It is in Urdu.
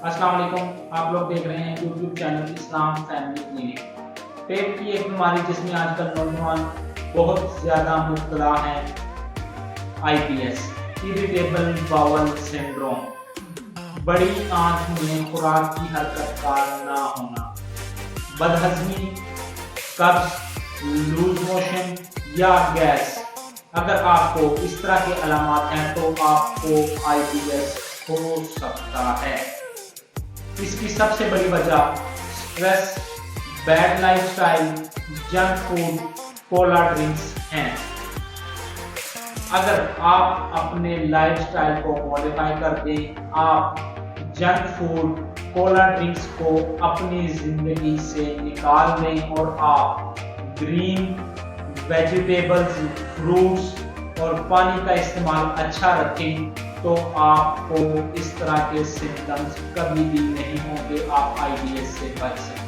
السلام علیکم، آپ لوگ دیکھ رہے ہیں یوٹیوب چینل اسلام فیملی کلینک۔ پیٹ کی ایک بیماری جس میں آج کل نوجوان بہت زیادہ مبتلا ہیں، IBS اریٹیبل باول سنڈروم، بڑی آنت میں خوراک کی حرکت کا نہ ہونا، بدہضمی، قبض، لوز موشن یا گیس۔ اگر آپ کو اس طرح کے علامات ہیں تو آپ کو IBS ہو سکتا ہے۔ اس کی سب سے بڑی وجہ stress, bad lifestyle, junk food, cola drinks ہیں۔ اگر آپ اپنے لائف سٹائل کو موڈیفائی کر دیں، آپ جنک فوڈ، کولا ڈرنکس کو اپنی زندگی سے نکال دیں اور آپ گرین ویجیٹیبلز، فروٹس اور پانی کا استعمال اچھا رکھیں تو آپ کو اس طرح کے سمپٹمز کبھی بھی نہیں ہوں گے، آپ IBS سے بچ سکیں۔